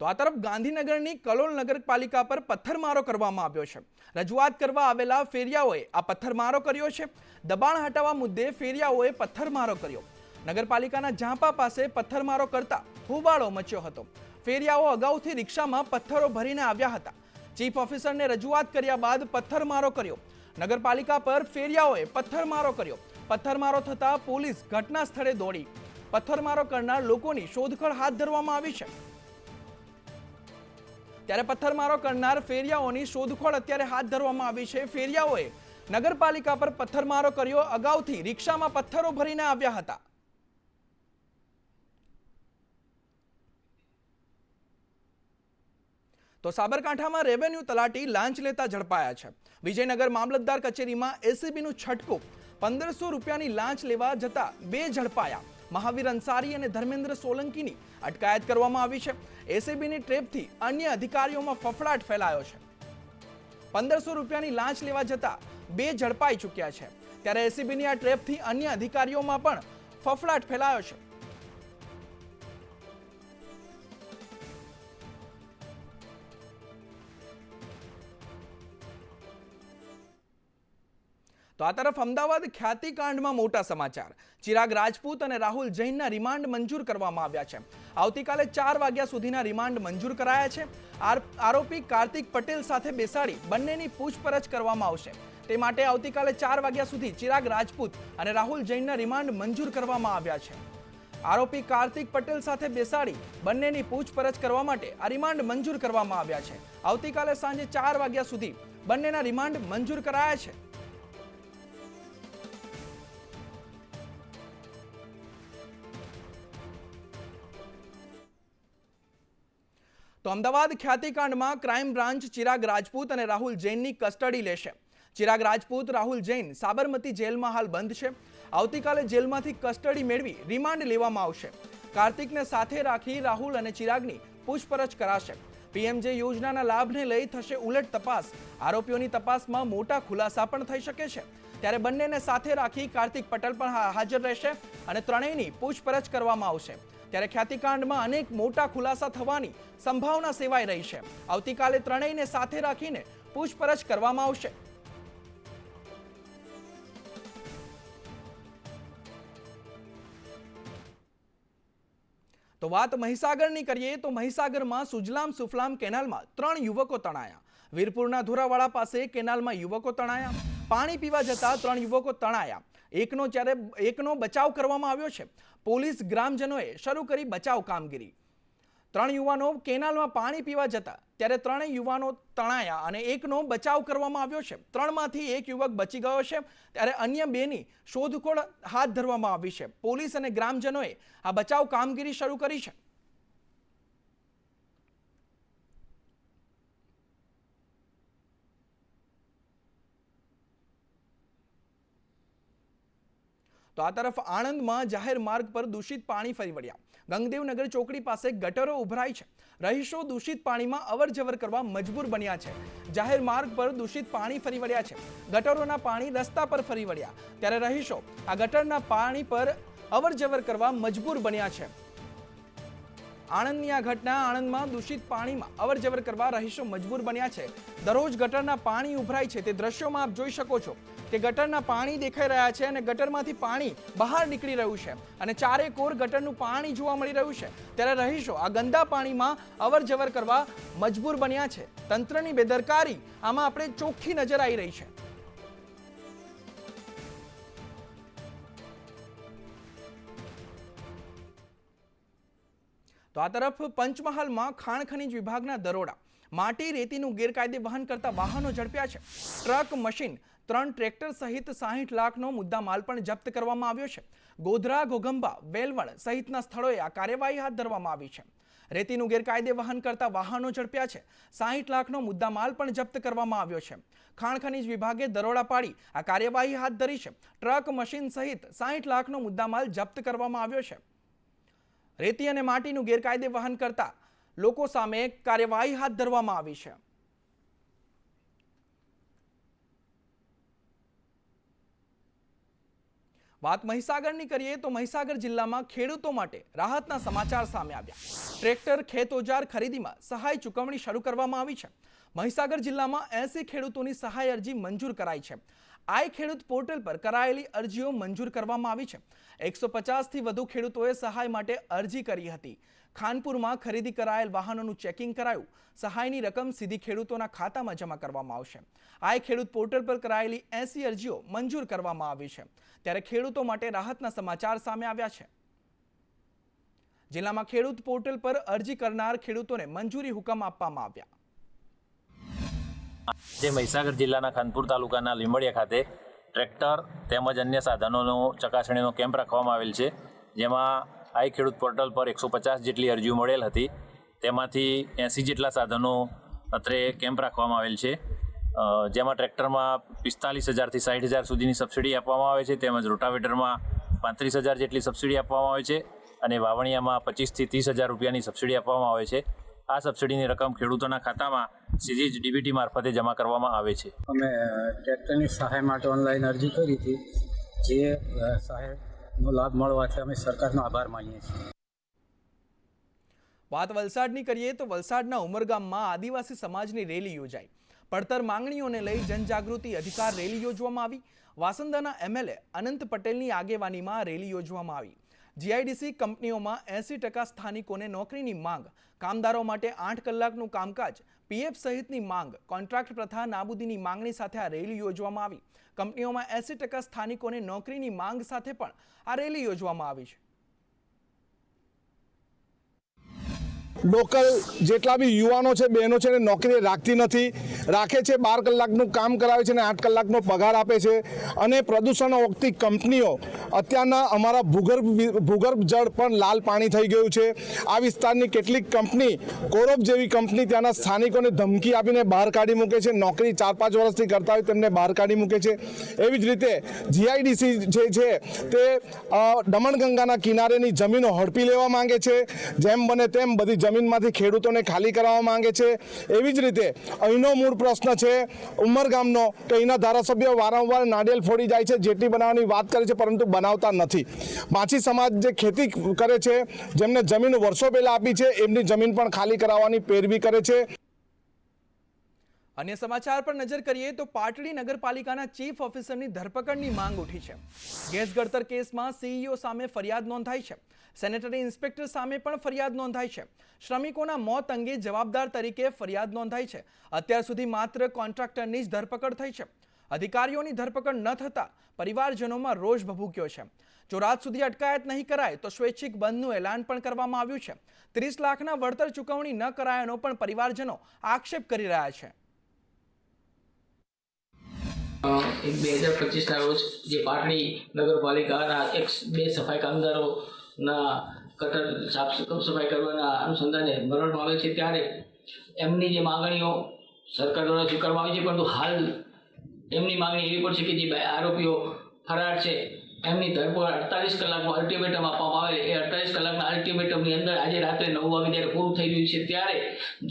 તો આ તરફ ગાંધીનગરની કલોલ નગરપાલિકા પર પથ્થરમારો કરવામાં આવ્યો છે। રજૂઆત કરવા આવેલા ફેરિયાઓએ આ પથ્થરમારો કર્યો છે। દબાણ હટાવવા મુદ્દે ફેરિયાઓએ પથ્થરમારો કર્યો। નગરપાલિકાના ઝાંપા પાસે પથ્થરમારો કરતા હોબાળો મચ્યો હતો। ફેરિયાઓ અગાઉથી રિક્ષામાં પથ્થરો ભરીને આવ્યા હતા। ચીફ ઓફિસરને રજૂઆત કર્યા બાદ પથ્થરમારો કર્યો। નગરપાલિકા પર ફેરિયાઓએ પથ્થરમારો કર્યો। પથ્થરમારો થતા પોલીસ ઘટના સ્થળે દોડી પથ્થરમારો કરનાર લોકોની શોધખોળ હાથ ધરવામાં આવી છે। ત્યારે પથ્થરમારો કરનાર ફેરિયાઓની શોધખોળ અત્યારે હાથ ધરવામાં આવી છે। ફેરિયાઓએ નગરપાલિકા પર પથ્થરમારો કર્યો। અગાઉથી રિક્ષામાં પથ્થરો ભરીને આવ્યા હતા। તો સાબરકાંઠામાં રેવન્યુ તલાટી લાંચ લેતા ઝડપાયા છે। વિજયનગર મામલતદાર કચેરીમાં એસીબીનું છટકું। 1500 રૂપિયાની લાંચ લેવા જતા બે ઝડપાયા। મહાવીર અંસારી અને ધર્મેન્દ્ર સોલંકીની અટકાયત કરવામાં આવી છે। એસીબીની ટ્રેપથી અન્ય અધિકારીઓમાં ફફડાટ ફેલાયો છે। 1500 રૂપિયાની લાંચ લેવા જતા બે ઝડપાઈ ચૂક્યા છે। ત્યારે એસીબીની આ ટ્રેપથી અન્ય અધિકારીઓમાં પણ ફફડાટ ફેલાયો છે। તો આ તરફ અમદાવાદ ખ્યાતિકાંડમાં મોટા સમાચાર। ચિરાગ રાજપૂત અને રાહુલ જૈનના રિમાન્ડ મંજૂર કરવામાં આવ્યા છે। આવતીકાલે 4 વાગ્યા સુધીના રિમાન્ડ મંજૂર કરાયા છે। આરોપી કાર્તિક પટેલ સાથે બેસાડી બંનેની પૂછપરછ કરવામાં આવશે। તે માટે આવતીકાલે 4 વાગ્યા સુધી ચિરાગ રાજપૂત અને રાહુલ જૈનના રિમાન્ડ મંજૂર કરવામાં આવ્યા છે। આરોપી કાર્તિક પટેલ સાથે બેસાડી બંનેની પૂછપરછ કરવા માટે આ રિમાન્ડ મંજૂર કરવામાં આવ્યા છે। આવતીકાલે સાંજે 4 વાગ્યા સુધી બંનેના રિમાન્ડ મંજૂર કરાયા છે। તો અમદાવાદ ખ્યાતિકાંડમાં ક્રાઇમ બ્રાન્ચ ચિરાગ રાજપૂત અને રાહુલ જૈનની કસ્ટડી લેશે। ચિરાગ રાજપૂત, રાહુલ જૈન સાબરમતી જેલમાં હાલ બંધ છે। આવતીકાલે જેલમાંથી કસ્ટડી મેળવી રિમાન્ડ લેવામાં આવશે। કાર્તિકને સાથે રાખી રાહુલ અને ચિરાગની પૂછપરછ કરાશે। પીએમજે યોજનાના લાભને લઈ થશે ઉલટ તપાસ। આરોપીઓની તપાસમાં મોટા ખુલાસા પણ થઈ શકે છે। ત્યારે બંનેને સાથે રાખી કાર્તિક પટેલ પણ હાજર રહેશે અને ત્રણેયની પૂછપરછ કરવામાં આવશે। ત્યારે ખ્યાતિકાંડમાં અનેક મોટા ખુલાસા થવાની સંભાવના સેવાઈ રહી છે। આવતીકાલે ત્રણેયને સાથે રાખીને પૂછપરછ કરવામાં આવશે। તો વાત મહીસાગરની કરીએ તો મહીસાગરમાં સુજલામ સુફલામ કેનાલમાં 3 યુવકો તણાયા। વીરપુરના ધોરાવાડા પાસે કેનાલમાં યુવકો તણાયા। પાણી પીવા જતા 3 યુવકો તણાયા। એકનો બચાવ કરવામાં આવ્યો છે। પોલીસ ગ્રામજનોએ શરૂ કરી બચાવ કામગીરી। 3 યુવાનો કેનાલમાં પાણી પીવા જતા ત્યારે 3 યુવાનો તણાયા અને એકનો બચાવ કરવામાં આવ્યો છે। 3માંથી એક યુવક બચી ગયો છે ત્યારે અન્ય 2ની શોધખોળ હાથ ધરવામાં આવી છે। પોલીસ અને ગ્રામજનોએ આ બચાવ કામગીરી શરૂ કરી છે। તો આ તરફ આણંદમાં જાહેર માર્ગ પર દૂષિત પાણી ફરી વળ્યા। ગંગદેવનગર ચોકડી પાસે ગટરો ઉભરાઈ છે। રહીશો દૂષિત પાણીમાં અવરજવર કરવા મજબૂર બન્યા છે। જાહેર માર્ગ પર દૂષિત પાણી ફરી વળ્યા છે। ગટરોના પાણી રસ્તા પર ફરી વળ્યા ત્યારે રહીશો આ ગટરના પાણી પર અવરજવર કરવા મજબૂર બન્યા છે। આણંદની આ ઘટના આણંદમાં દૂષિત પાણીમાં અવરજવર કરવા રહીશો મજબૂર બન્યા છે। દરરોજ ગટરના પાણી ઉભરાય છે। તે દ્રશ્યોમાં આપ જોઈ શકો છો કે ગટરના પાણી દેખાઈ રહ્યા છે અને ગટરમાંથી પાણી બહાર નીકળી રહ્યું છે અને ચારે કોર ગટરનું પાણી જોવા મળી રહ્યું છે। ત્યારે રહીશો આ ગંદા પાણીમાં અવરજવર કરવા મજબૂર બન્યા છે। તંત્રની બેદરકારી આમાં આપણે ચોખ્ખી નજર આવી રહી છે। તો આ તરફ પંચમહાલમાં ખાણ ખનીજ વિભાગના દરોડા। માટી રેતીનું ગેરકાયદે વહન કરતા વાહનો ઝડપ્યા છે। ટ્રક, મશીન, 3 ટ્રેક્ટર સહિત 60 લાખનો મુદ્દામાલ પણ જપ્ત કરવામાં આવ્યો છે। ગોધરા, ઘોઘંબા, વેલવણ સહિતના સ્થળોએ આ કાર્યવાહી હાથ ધરવામાં આવી છે। રેતીનું ગેરકાયદે વહન કરતા વાહનો ઝડપ્યા છે। 60 લાખનો મુદ્દામાલ પણ જપ્ત કરવામાં આવ્યો છે। ખાણ ખનીજ વિભાગે દરોડા પાડી આ કાર્યવાહી હાથ ધરી છે। ટ્રક, મશીન સહિત 60 લાખનો મુદ્દામાલ જપ્ત કરવામાં આવ્યો છે। રેતી અને માટીનું ગેરકાયદે વહન કરતા લોકો સામે કાર્યવાહી હાથ ધરવામાં આવી છે। વાત મહીસાગરની કરીએ તો મહીસાગર જિલ્લામાં ખેડૂતો માટે રાહતના સમાચાર સામે આવ્યા. ટ્રેક્ટર ખેત ઓજાર ખરીદીમાં સહાય ચૂકવણી શરૂ કરવામાં આવી છે. મહીસાગર જિલ્લામાં 80 ખેડૂતોની સહાય અરજી મંજૂર કરાઈ છે. આઈ ખેડૂત પોર્ટલ પર કરાયેલી અરજીઓ મંજૂર કરવામાં આવી છે. 150થી વધુ ખેડૂતોએ સહાય માટે અરજી કરી હતી. ખાનપુરમાં ખરીદી કરાયેલ વાહનોનું ચેકિંગ કરાયું. સહાયની રકમ સીધી ખેડૂતોના ખાતામાં જમા કરવામાં આવશે. આઈ ખેડૂત પોર્ટલ પર કરાયેલી 80 અરજીઓ મંજૂર કરવામાં આવી છે. ત્યારે ખેડૂતો માટે રાહતના સમાચાર સામે આવ્યા છે. જિલ્લામાં ખેડૂત પોર્ટલ પર અરજી કરનાર ખેડૂતોને મંજૂરી હુકમ આપવામાં આવ્યા. જે મહીસાગર જિલ્લાના ખાનપુર તાલુકાના લીંબડિયા ખાતે ટ્રેક્ટર તેમજ અન્ય સાધનોનો ચકાસણીનો કેમ્પ રાખવામાં આવેલ છે, જેમાં આઈ ખેડૂત પોર્ટલ પર 150 જેટલી અરજીઓ મળેલ હતી. તેમાંથી 80 જેટલા સાધનો અત્રે કેમ્પ રાખવામાં આવેલ છે, જેમાં ટ્રેક્ટરમાં 45,000થી 60,000 સુધીની સબસિડી આપવામાં આવે છે, તેમજ રોટાવેટરમાં 35,000 જેટલી સબસિડી આપવામાં આવે છે અને વાવણિયામાં 25,000થી 30,000 રૂપિયાની સબસિડી આપવામાં આવે છે. આ સબસિડીની રકમ ખેડૂતોના ખાતામાં સીધી જ ડીબીટી મારફતે જમા કરવામાં આવે છે. અમે ટ્રેક્ટરની સહાય માટે ઓનલાઈન અરજી કરી હતી, જે સહાયનો લાભ મળવાથી અમે સરકારનો આભાર માનીએ છીએ. વાત વલસાડની કરીએ તો વલસાડના ઉમરગામમાં આદિવાસી સમાજની રેલી યોજાઈ. પડતર માંગણીઓને લઈ જનજાગૃતિ અધિકાર રેલી યોજવામાં આવી. વાસંદાના એમએલએ અનંત પટેલની આગેવાનીમાં રેલી યોજવામાં આવી. જીઆઈડીસી કંપનીઓમાં 80% સ્થાનિકોને નોકરીની માંગ, કામદારો માટે 8 કલાકનું કામકાજ, પીએફ સહિતની માંગ, કોન્ટ્રાક્ટ પ્રથા નાબૂદીની માંગણી સાથે આ રેલી યોજવામાં આવી. કંપનીઓમાં 80% સ્થાનિકોને નોકરીની માંગ સાથે પણ આ રેલી યોજવામાં આવી છે. લોકલ જેટલા બી યુવાનો છે, બહેનો છે, નોકરી રાખતી નથી, રાખે છે 12 કલાકનું કામ કરાવે છે અને 8 કલાકનો પગાર આપે છે. અને પ્રદૂષણ ઓગતી કંપનીઓ અત્યારના અમારા ભૂગર્ભ જળ પણ લાલ પાણી થઈ ગયું છે. આ વિસ્તારની કેટલીક કંપની, કોરોપ જેવી કંપની, ત્યાંના સ્થાનિકોને ધમકી આપીને બહાર કાઢી મૂકે છે. નોકરી 4-5 વર્ષથી કરતા હોય તેમને બહાર કાઢી મૂકે છે. એવી જ રીતે જીઆઈડીસી જે છે તે દમણગંગાના કિનારેની જમીનો હડપી લેવા માંગે છે. જેમ બને તેમ બધી જમીનમાંથી ખેડૂતોને ખાલી કરાવવા માંગે છે. એવી જ રીતે અહીંનો મૂળ પ્રશ્ન છે ઉમરગામનો, કે અહીંના ધારાસભ્યો વારંવાર નાળિયેર ફોડી જાય છે, જેટી બનાવવાની વાત કરે છે પરંતુ બનાવતા નથી. માછી સમાજ જે ખેતી કરે છે, જેમને જમીન વર્ષો પહેલા આપી છે, એમની જમીન પણ ખાલી કરાવવાની પેરવી કરે છે. અન્ય સમાચાર પર નજર કરીએ તો પાટડી નગરપાલિકાના ચીફ ઓફિસરની ધરપકડની માંગ ઉઠી છે. ગેસ ગળતર કેસમાં સીઈઓ સામે ફરિયાદ નોંધાઈ છે. સેનેટરી ઇન્સ્પેક્ટર સામે પણ ફરિયાદ નોંધાઈ છે. શ્રમિકોના મોત અંગે જવાબદાર તરીકે ફરિયાદ નોંધાઈ છે. અત્યાર સુધી માત્ર કોન્ટ્રાક્ટરની જ ધરપકડ થઈ છે. અધિકારીઓની ધરપકડ ન થતા પરિવારજનોમાં રોષ ભભૂક્યો છે. જો રાત સુધી અટકાયત નહીં કરાય તો સ્વૈચ્છિક બંધનું એલાન પણ કરવામાં આવ્યું છે. 30 લાખના વળતર ચૂકવણી ન કરાયાનો પણ પરિવારજનો આક્ષેપ કરી રહ્યા છે. 2025ના રોજ જે પાટડી નગરપાલિકાના 2 સફાઈ કામદારોના કટર સાફ સફાઈ કરવાના અનુસંધાને મરણ પામે છે, ત્યારે એમની જે માંગણીઓ સરકાર દ્વારા સ્વીકારવામાં આવી છે, પરંતુ હાલ એમની માંગણી એવી પણ છે કે જે આરોપીઓ ફરાર છે એમની ધરપકડ 48 કલાકનું અલ્ટિમેટમ આપવામાં આવે. એ 48 કલાકના અલ્ટિમેટમની અંદર આજે રાત્રે 9 વાગે જ્યારે પૂરું થઈ રહ્યું છે, ત્યારે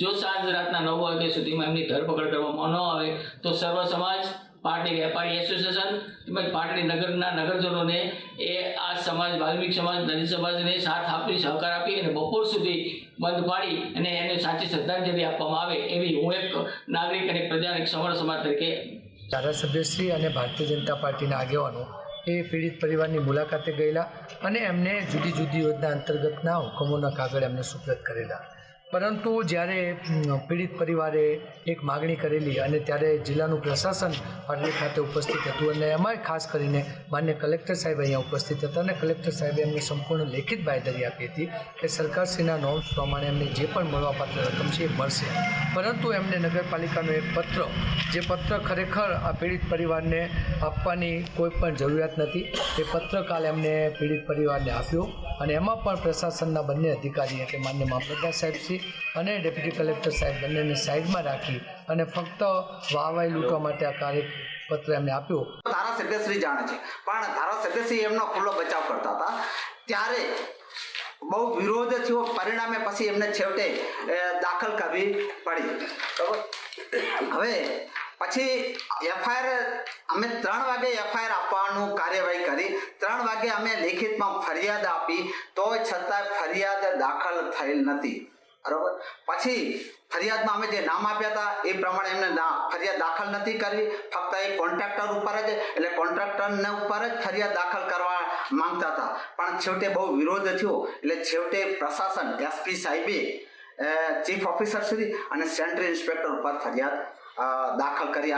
જો સાંજ રાતના 9 વાગ્યા સુધીમાં એમની ધરપકડ કરવામાં ન આવે તો સર્વ સમાજ, પાટડી વેપારી એસોસિએશન તેમજ પાટડી નગરના નગરજનોને એ આ સમાજ, વાલ્મીક સમાજ, દલિત સમાજને સાથ આપી, સહકાર આપી અને બપોર સુધી બંધ પાડી અને એને સાચી શ્રદ્ધાંજલિ આપવામાં આવે એવી હું એક નાગરિક અને પ્રજા એક સમર્થ સમાજ તરીકે. ધારાસભ્યશ્રી અને ભારતીય જનતા પાર્ટીના આગેવાનો એ પીડિત પરિવારની મુલાકાતે ગયેલા અને એમને જુદી જુદી યોજના અંતર્ગતના હુકમોના કાગળ એમને સુપ્રત કરેલા. પરંતુ જ્યારે પીડિત પરિવારે એક માગણી કરેલી અને ત્યારે જિલ્લાનું પ્રશાસન પાટડી ખાતે ઉપસ્થિત હતું અને એમાંય ખાસ કરીને માન્ય કલેક્ટર સાહેબ અહીંયા ઉપસ્થિત હતા અને કલેક્ટર સાહેબે એમને સંપૂર્ણ લેખિત બાંયધરી આપી હતી કે સરકારશ્રીના નોર્મ્સ પ્રમાણે એમને જે પણ મળવાપાત્ર રકમ છે એ મળશે. પરંતુ એમને નગરપાલિકાનો એક પત્ર, જે પત્ર ખરેખર આ પીડિત પરિવારને આપવાની કોઈ પણ જરૂરિયાત નથી, એ પત્ર કાલ એમને પીડિત પરિવારને આપ્યો અને એમાં પણ પ્રશાસનના બંને અધિકારી એટલે માન્ય મામલતદાર સાહેબશ્રી અને ડેપ્યુટી કલેક્ટર સાહેબ બંનેને સાઈડમાં રાખી અને ફક્ત વાહવાઈ લૂંટવા માટે આ કાર્યપત્ર એમને આપ્યો. ધારાસભ્યશ્રી જાણે છે, પણ ધારાસભ્યશ્રી એમનો ખુલ્લો બચાવ કરતા હતા. ત્યારે બહુ વિરોધ થયો, પરિણામે પછી એમને છેવટે દાખલ કરવી પડી. હવે પછી એફઆઈઆર અમે 3 વાગે એફઆઈઆર આપવાનું કાર્યવાહી કરી, 3 વાગે અમે લેખિતમાં ફરિયાદ આપી, તોય છતાં ફરિયાદ દાખલ થયેલ નથી. બરાબર. પછી ફરિયાદમાં અમે જે નામ આપ્યા હતા એ પ્રમાણે એમને ફરિયાદ દાખલ નથી કરવી, ફક્ત એ કોન્ટ્રાક્ટર ઉપર જ, એટલે કોન્ટ્રાક્ટરને ઉપર જ ફરિયાદ દાખલ કરવા માંગતા હતા. પણ છેવટે બહુ વિરોધ થયો, એટલે છેવટે પ્રશાસન એસપી સાહેબે ચીફ ઓફિસર સુધી અને સેન્ટ્રલ ઇન્સ્પેક્ટર ઉપર ફરિયાદ દાખલ કરી.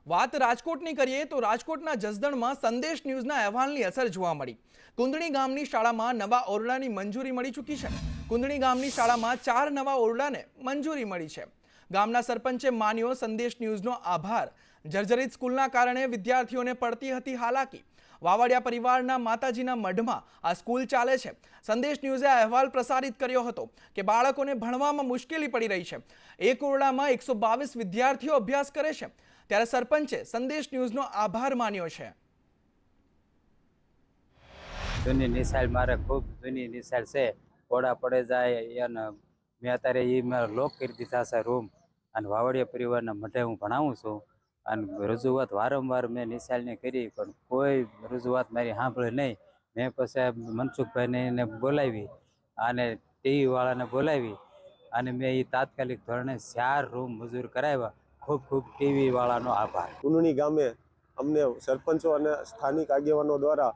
વાત રાજકોટની કરીએ તો રાજકોટના જસદણમાં સંદેશ ન્યૂઝના અહેવાલની અસર જોવા મળી. કુંદણી ગામની શાળામાં નવા ઓરડાની મંજૂરી મળી ચૂકી છે. કુંદણી ગામની શાળામાં 4 નવા ઓરડાને મંજૂરી મળી છે. ગામના સરપંચે માન્યો સંદેશ ન્યૂઝનો આભાર. જર્જરિત સ્કૂલના કારણે વિદ્યાર્થીઓને પડતી હતી હાલાકી. વાવડિયા પરિવારના માતાજીના મઢમાં આ સ્કૂલ ચાલે છે. સંદેશ ન્યૂઝે અહેવાલ પ્રસારિત કર્યો હતો કે બાળકોને ભણવામાં મુશ્કેલી પડી રહી છે. એક ઓરડામાં 122 વિદ્યાર્થીઓ અભ્યાસ કરે છે. ત્યારે સરપંચે સંદેશ ન્યૂઝનો આભાર માન્યો છે. જૂની નિશાળ મારે ખૂબ જૂની નિશાળ છે, ઓડા પડે જાય અને મેં અત્યારે એ મારા લોક કરી દીધા છે રૂમ, અને વાવડિયા પરિવારના મઢે હું ભણાવું છું. અને રજૂઆત વારંવાર મેં નિશાળને કરી, પણ કોઈ રજૂઆત મારી સાંભળે નહીં. મેં પછી મનસુખભાઈને એને બોલાવી અને ટીવી વાળાને બોલાવી અને મેં એ તાત્કાલિક ધોરણે 4 રૂમ મંજૂર કરાવ્યા. ખૂબ ખૂબ ટીવી વાળાનો આભાર. કુંડણી ગામે અમને સરપંચો અને સ્થાનિક આગેવાનો દ્વારા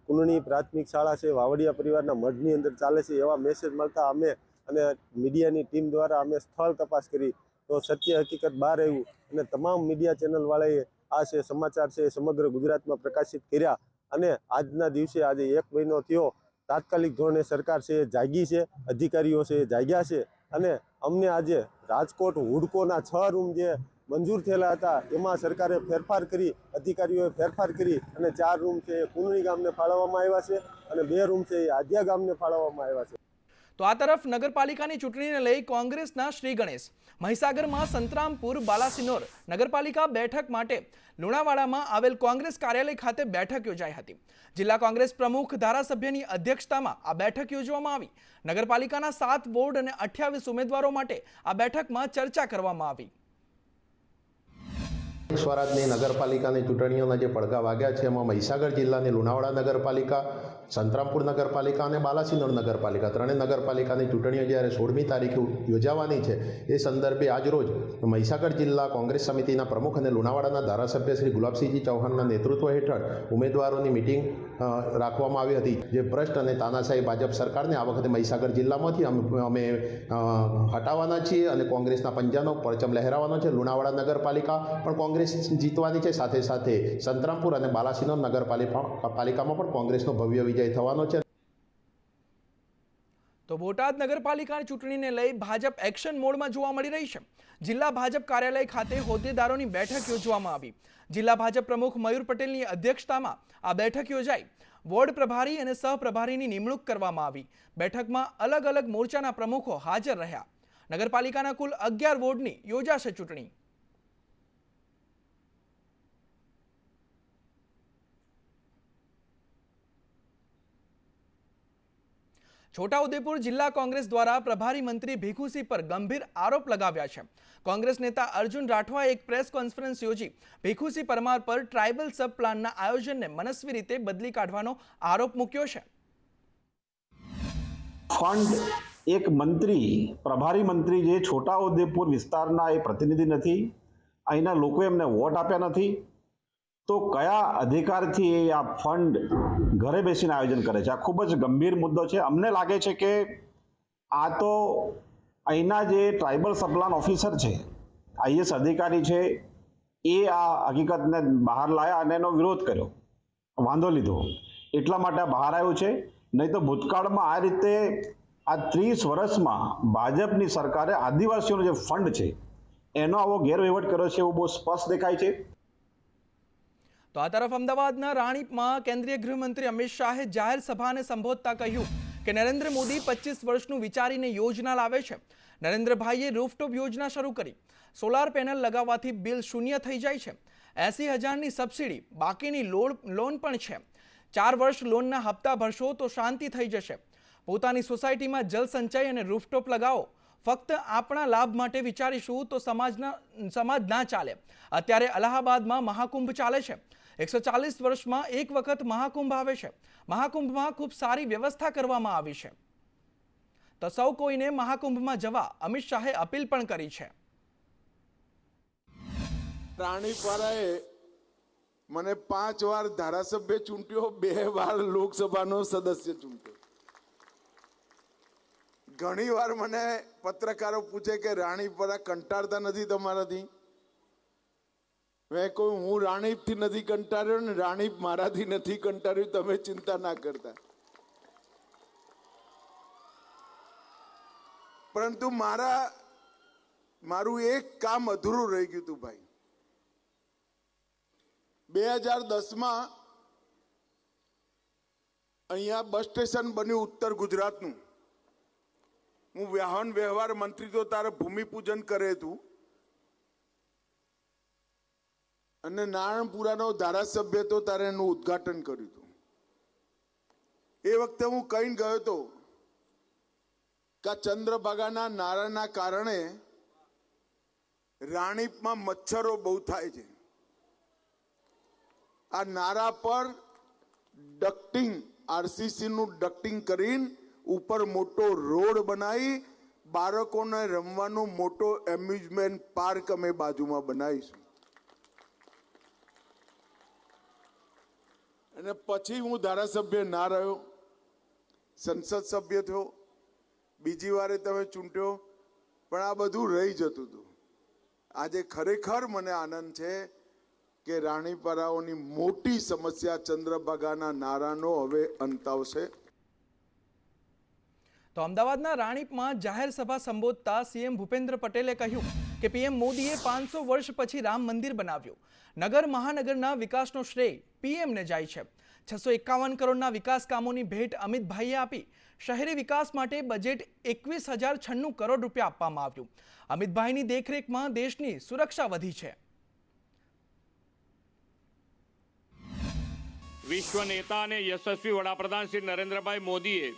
કુંડણી પ્રાથમિક શાળા છે વાવડિયા પરિવારના મઢની અંદર ચાલે છે એવા મેસેજ મળતા અમે અને મીડિયાની ટીમ દ્વારા અમે સ્થળ તપાસ કરી, તો સત્ય હકીકત બહાર આવ્યું અને તમામ મીડિયા ચેનલવાળાએ આ છે સમાચાર છે સમગ્ર ગુજરાતમાં પ્રકાશિત કર્યા. અને આજના દિવસે આજે 1 મહિનો થયો, તાત્કાલિક ધોરણે સરકાર છે એ જાગી છે, અધિકારીઓ છે એ જાગ્યા છે. અને અમને આજે રાજકોટ હુડકોના 6 રૂમ જે મંજૂર થયેલા હતા એમાં સરકારે ફેરફાર કરી, અધિકારીઓએ ફેરફાર કરી અને 4 રૂમ છે એ કુંડણી ગામને ફાળવવામાં આવ્યા છે અને 2 રૂમ છે એ આધ્યા ગામને ફાળવવામાં આવ્યા છે. તો આ તરફ નગરપાલિકાની ચૂંટણીને લઈ કોંગ્રેસના શ્રી ગણેશ મહીસાગરમાં સંતરામપુર બાલાસિનોર નગરપાલિકા બેઠક માટે લુણાવાડામાં આવેલ કોંગ્રેસ કાર્યાલય ખાતે બેઠક યોજાઈ હતી. જિલ્લા કોંગ્રેસ પ્રમુખ ધારાસભ્યની અધ્યક્ષતામાં આ બેઠક યોજવામાં આવી. નગરપાલિકાના 7 વોર્ડ અને 28 ઉમેદવારો માટે આ બેઠકમાં ચર્ચા કરવામાં આવી. સ્વરાજની નગરપાલિકાની ચૂંટણીઓના જે પડઘા વાગ્યા છે એમાં મહીસાગર જિલ્લાની લુણાવાડા નગરપાલિકા, સંતરામપુર નગરપાલિકા અને બાલાસિનોર નગરપાલિકા ત્રણેય નગરપાલિકાની ચૂંટણીઓ જ્યારે 16મી તારીખે યોજાવાની છે એ સંદર્ભે આજરોજ મહીસાગર જિલ્લા કોંગ્રેસ સમિતિના પ્રમુખ અને લુણાવાડાના ધારાસભ્ય શ્રી ગુલાબસિંહજી ચૌહાણના નેતૃત્વ હેઠળ ઉમેદવારોની મિટિંગ રાખવામાં આવી હતી. જે ભ્રષ્ટ અને તાનાશાહી ભાજપ સરકારને આ વખતે મહીસાગર જિલ્લામાંથી અમે હટાવવાના છીએ અને કોંગ્રેસના પંજાનો પરચમ લહેરાવવાનો છે. લુણાવાડા નગરપાલિકા પણ કોંગ્રેસ જીતવાની છે, સાથે સાથે સંતરામપુર અને બાલાસિનોર નગરપાલિકામાં પણ કોંગ્રેસનો ભવ્ય વિજય થવાનો છે. તો બોટાદ નગરપાલિકાની ચૂંટણીને લઈ ભાજપ એક્શન મોડમાં જોવા મળી રહી છે. જિલ્લા ભાજપ કાર્યાલય ખાતે હોદ્દેદારોની બેઠક યોજવામાં આવી. જિલ્લા ભાજપ પ્રમુખ મયુર પટેલની અધ્યક્ષતામાં આ બેઠક યોજાઈ. વોર્ડ પ્રભારી અને સહપ્રભારીની નિમણૂક કરવામાં આવી. બેઠકમાં અલગ અલગ મોરચાના પ્રમુખો હાજર રહ્યા. નગરપાલિકાના કુલ 11 વોર્ડની યોજાશે ચૂંટણી. છોટાઉદેપુર જિલ્લા કોંગ્રેસ દ્વારા પ્રભારી મંત્રી ભીખુસિંહ પર ગંભીર આરોપ લગાવ્યા છે. કોંગ્રેસ નેતા અર્જુન રાઠવાએ એક પ્રેસ કોન્ફરન્સ યોજી ભીખુસિંહ પરમાર પર ટ્રાઇબલ સબ પ્લાનના આયોજનને મનસ્વી રીતે બદલી કાઢવાનો આરોપ મૂક્યો છે. ફંડ એક મંત્રી, પ્રભારી મંત્રી જે છોટાઉદેપુર વિસ્તારના એ પ્રતિનિધિ નથી, અહીંના લોકોએ એમને વોટ આપ્યા નથી, તો કયા અધિકારથી એ આ ફંડ ઘરે બેસીને આયોજન કરે છે? આ ખૂબ જ ગંભીર મુદ્દો છે. અમને લાગે છે કે આ તો અહીંના જે ટ્રાઇબલ સબપ્લાન ઓફિસર છે, આઈએસ અધિકારી છે, એ આ હકીકતને બહાર લાયા અને એનો વિરોધ કર્યો, વાંધો લીધો, એટલા માટે બહાર આવ્યું છે. નહીં તો ભૂતકાળમાં આ રીતે આ 30 વર્ષમાં ભાજપની સરકારે આદિવાસીઓનો જે ફંડ છે એનો આવો ગેરવહીવટ કર્યો છે એવું બહુ સ્પષ્ટ દેખાય છે. તો આ તરફ અમદાવાદના રાણીપમાં કેન્દ્રીય ગૃહમંત્રી અમિત શાહે જાહેર સભાને સંબોધતા કહ્યું કે નરેન્દ્ર મોદી 25 વર્ષનું વિચારીને યોજના લાવે છે. નરેન્દ્રભાઈએ રૂફટોપ યોજના શરૂ કરી. સોલાર પેનલ લગાવવાથી બિલ શૂન્ય થઈ જાય છે. 80,000ની સબસિડી, બાકીની લોન પણ છે. 4 વર્ષ લોનના હપ્તા ભરશો તો શાંતિ થઈ જશે. પોતાની સોસાયટીમાં જલ સંચય અને રૂફટોપ લગાવો. ફક્ત આપણા લાભ માટે વિચારીશું તો સમાજ ના ચાલે. અત્યારે અલ્હાબાદમાં મહાકુંભ ચાલે છે. 140 વર્ષમાં એક વખત મહાકુંભ આવે છે. મહાકુંભમાં ખૂબ સારી વ્યવસ્થા કરવામાં આવી છે. તો સૌ કોઈને મહાકુંભમાં જવા અમિત શાહે અપીલ પણ કરી છે. રાણીપરાએ મને 5 વાર ધારાસભ્ય ચૂંટ્યો, 2 વાર લોકસભાનો સદસ્ય ચૂંટ્યો. ઘણી વાર મને પત્રકારો પૂછે કે રાણીપરા કંટાળતા નથી તમારાથી? મેં કહ્યું હું રાણીપથી નથી કંટાળ્યો ને રાણીપ મારાથી નથી કંટાળ્યું, તમે ચિંતા ના કરતા. પરંતુ મારું એક કામ અધૂરું રહી ગયું હતું ભાઈ. 2010માં અહીંયા બસ સ્ટેશન બન્યું ઉત્તર ગુજરાતનું. હું વાહન વ્યવહાર મંત્રી તો તારે ભૂમિપૂજન કરે હતું અને નારણપુરાનો ધારાસભ્ય તો તારે એનું ઉદ્ઘાટન કર્યું હતું. એ વખતે હું કહીને ગયો હતો કે ચંદ્રભાગાના નારાના કારણે રાણીપમાં મચ્છરો બહુ થાય છે. આ નારા પર ડક્ટિંગ, આરસીસીનું ડક્ટિંગ કરીને ઉપર મોટો રોડ બનાવી બાળકોને રમવાનો મોટો એમ્યુઝમેન્ટ પાર્ક અમે બાજુમાં બનાવીશું. અને પછી હું ધારાસભ્ય ના રહ્યો, સંસદ સભ્ય થયો, બીજી વારે તમે ચૂંટ્યો, પણ આ બધું રહી જતું હતું. આજે ખરેખર મને આનંદ છે કે રાણીપરાઓની મોટી સમસ્યા ચંદ્રભાગાના નારાનો હવે અંત આવશે. તો અમદાવાદના રાણીપમાં જાહેર સભા સંબોધતા સીએમ ભૂપેન્દ્ર પટેલે કહ્યું કે પીએમ મોદીએ 500 વર્ષ પછી રામ મંદિર બનાવ્યું. નગર મહાનગરના વિકાસનો શ્રેય પીએમને જાય છે. 651 કરોડના વિકાસ કામોની ભેટ અમિતભાઈએ આપી. શહેરી વિકાસ માટે બજેટ 21,096 કરોડ રૂપિયા આપવામાં આવ્યું. અમિતભાઈની દેખરેખમાં દેશની સુરક્ષા વધી છે. વિશ્વ નેતા અને યશસ્વી વડાપ્રધાન શ્રી નરેન્દ્રભાઈ મોદીએ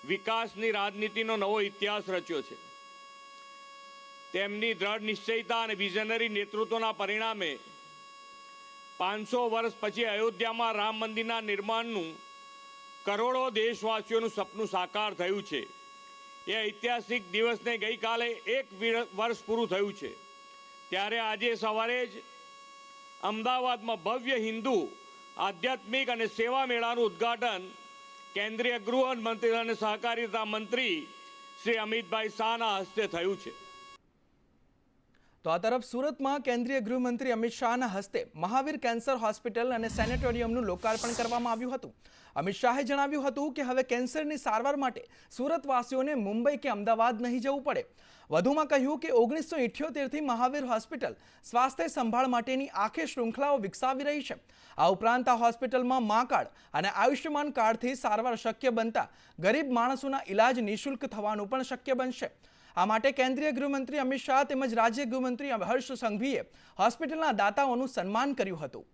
વિકાસની રાજનીતિનો નવો ઇતિહાસ રચ્યો છે. તેમની દ્રઢ નિશ્ચયતા અને વિઝનરી નેતૃત્વના પરિણામે 500 વર્ષ પછી અયોધ્યામાં રામ મંદિરના નિર્માણનું કરોડો દેશવાસીઓનું સપનું સાકાર થયું છે. એ ઐતિહાસિક દિવસને ગઈકાલે 1 વર્ષ પૂરું થયું છે. ત્યારે આજે સવારે જ અમદાવાદમાં ભવ્ય હિન્દુ આધ્યાત્મિક અને સેવા મેળાનું ઉદ્ઘાટન કેન્દ્રીય ગૃહમંત્રી અને સહકારિતા મંત્રી શ્રી અમિતભાઈ શાહના હસ્તે થયું છે. તો આ તરફ સુરતમાં કેન્દ્રીય ગૃહમંત્રી અમિત શાહના હસ્તે મહાવીર કેન્સર હોસ્પિટલ અને સેનેટોરિયમનું લોકાર્પણ કરવામાં આવ્યું હતું. અમિત શાહે જણાવ્યું હતું કે હવે કેન્સરની સારવાર માટે સુરતવાસીઓને મુંબઈ કે અમદાવાદ નહીં જવું પડે. વધુમાં કહ્યું કે 1978થી મહાવીર હોસ્પિટલ સ્વાસ્થ્ય સંભાળ માટેની આખી શૃંખલાઓ વિકસાવી રહી છે. આ ઉપરાંત આ હોસ્પિટલમાં મા કાર્ડ અને આયુષ્યમાન કાર્ડથી સારવાર શક્ય બનતા ગરીબ માણસોના ઇલાજ નિઃશુલ્ક થવાનું પણ શક્ય બનશે. આ માટે કેન્દ્રીય ગૃહમંત્રી અમિત શાહ તેમજ રાજ્ય ગૃહમંત્રી હર્ષ સંઘવીએ હોસ્પિટલના દાતાઓનું સન્માન કર્યું હતું.